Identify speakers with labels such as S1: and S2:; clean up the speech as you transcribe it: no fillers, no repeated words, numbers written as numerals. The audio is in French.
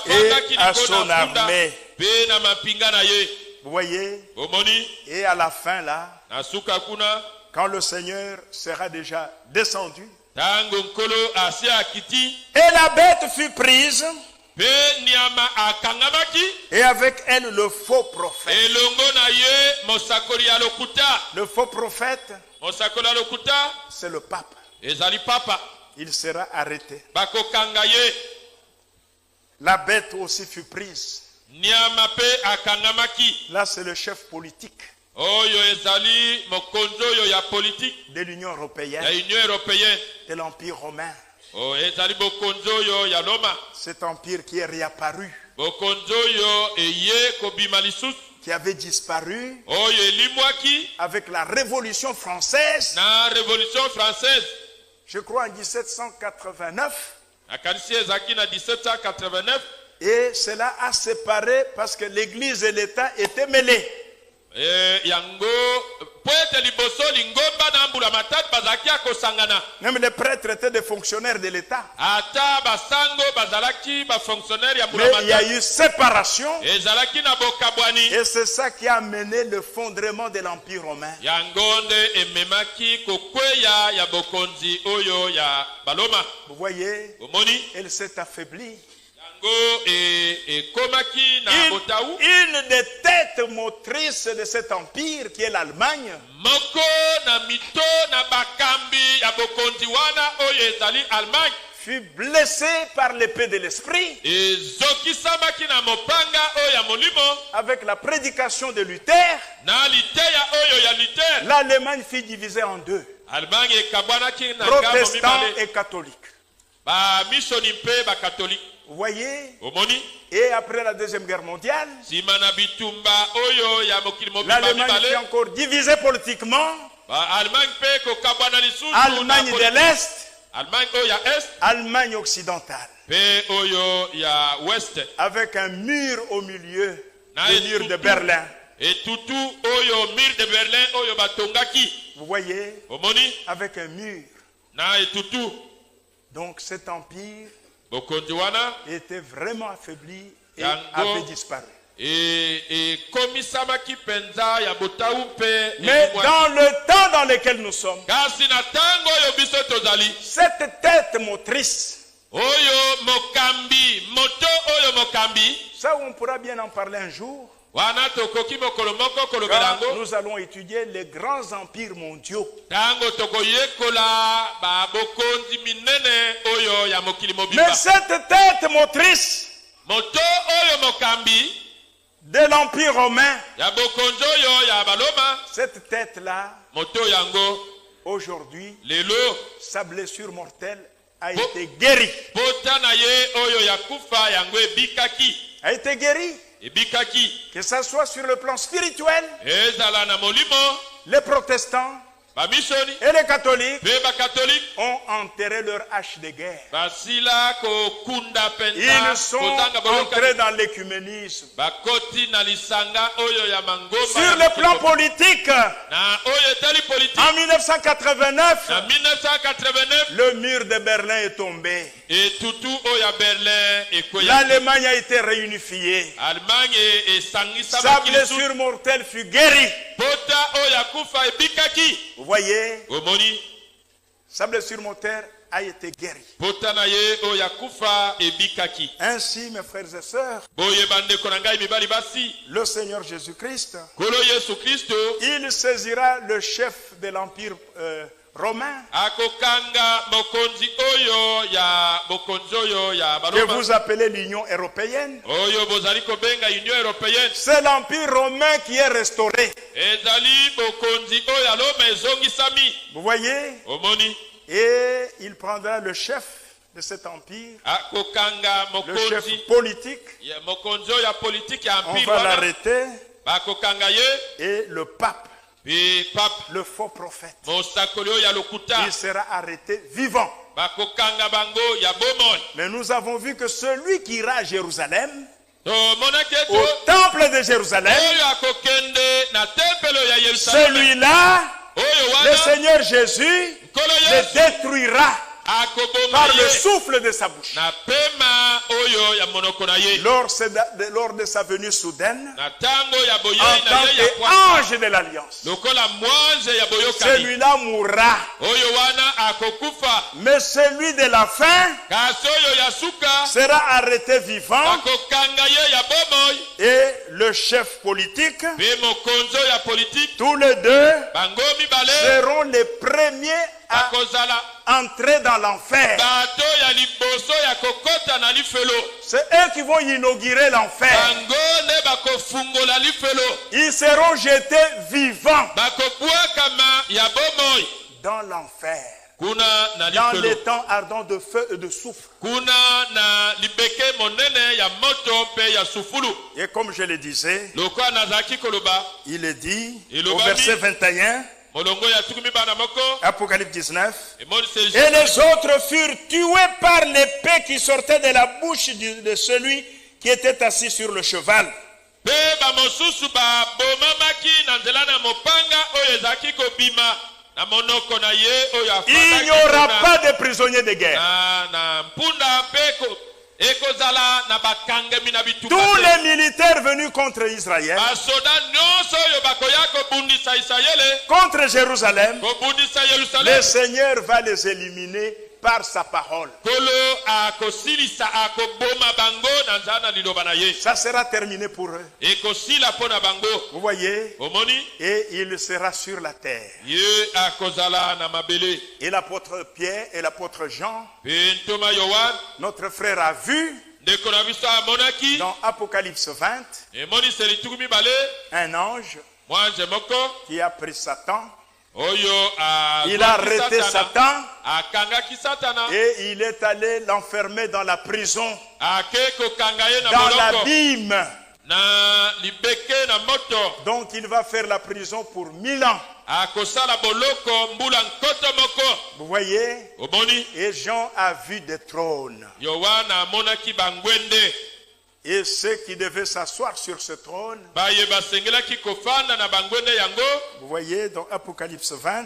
S1: et à son armée. Vous voyez? Et à la fin là, quand le Seigneur sera déjà descendu, et la bête fut prise, et avec elle le faux prophète. Le faux prophète, c'est le pape. Il sera arrêté. La bête aussi fut prise. Là, c'est le chef politique de l'Union européenne, de l'Empire romain. Cet empire qui est réapparu, qui avait disparu avec la Révolution française, je crois en 1789. Et cela a séparé parce que l'Église et l'État étaient mêlés. Même les prêtres étaient des fonctionnaires de l'État. Mais il y a eu séparation. Et c'est ça qui a amené le fondement de l'Empire romain. Vous voyez, elle s'est affaiblie. Une des têtes motrices de cet empire qui est l'Allemagne fut blessée par l'épée de l'esprit avec la prédication de Luther. L'Allemagne fut divisée en deux, protestants et catholiques. Vous voyez? Et après la Deuxième Guerre mondiale, l'Allemagne est encore divisée politiquement. Allemagne de l'Est, Allemagne occidentale. Avec un mur au milieu, le mur de Berlin. Vous voyez? Avec un mur. Donc cet empire était vraiment affaibli et avait disparu. Mais dans le temps dans lequel nous sommes, cette tête motrice, ça on pourra bien en parler un jour, quand nous allons étudier les grands empires mondiaux. Mais cette tête motrice de l'Empire romain, cette tête-là, aujourd'hui, sa blessure mortelle a été guérie. A été guérie. Que ce soit sur le plan spirituel, les protestants et les catholiques ont enterré leur hache de guerre. Ils sont entrés dans l'écuménisme. Sur le plan politique, en 1989, le mur de Berlin est tombé. L'Allemagne a été réunifiée. Sa blessure mortelle fut guérie. Vous voyez, sa blessure mortelle a été guérie. Ainsi, mes frères et sœurs, le Seigneur Jésus-Christ, il saisira le chef de l'Empire romain, que vous appelez l'Union européenne. C'est l'Empire romain qui est restauré. Vous voyez? Et il prendra le chef de cet empire, le chef politique. On va l'arrêter. Et le pape, le faux prophète, il sera arrêté vivant. Mais nous avons vu que celui qui ira à Jérusalem, au temple de Jérusalem, celui-là, le Seigneur Jésus le détruira par le souffle de sa bouche. lors de sa venue soudaine, en tant qu'ange de l'alliance. Celui-là mourra. Mais celui de la fin sera arrêté vivant. Et le chef politique, tous les deux seront les premiers à entrer dans l'enfer. C'est eux qui vont inaugurer l'enfer. Ils seront jetés vivants dans l'enfer, dans les temps ardents de feu et de soufre. Et comme je le disais, il est dit au verset 21, Apocalypse 19, et les autres furent tués par l'épée qui sortait de la bouche de celui qui était assis sur le cheval. Il n'y aura pas de prisonniers de guerre. Tous les militaires venus contre Israël, contre Jérusalem, le Seigneur va les éliminer par sa parole. Ça sera terminé pour eux. Vous voyez? Et il sera sur la terre. Et l'apôtre Pierre et l'apôtre Jean, notre frère, a vu dans Apocalypse 20 un ange qui a pris Satan. Il a arrêté Satan et il est allé l'enfermer dans la prison, dans l'abîme. Donc il va faire la prison pour 1000 ans. Vous voyez? Et Jean a vu des trônes. Et ceux qui devaient s'asseoir sur ce trône, vous voyez dans Apocalypse 20,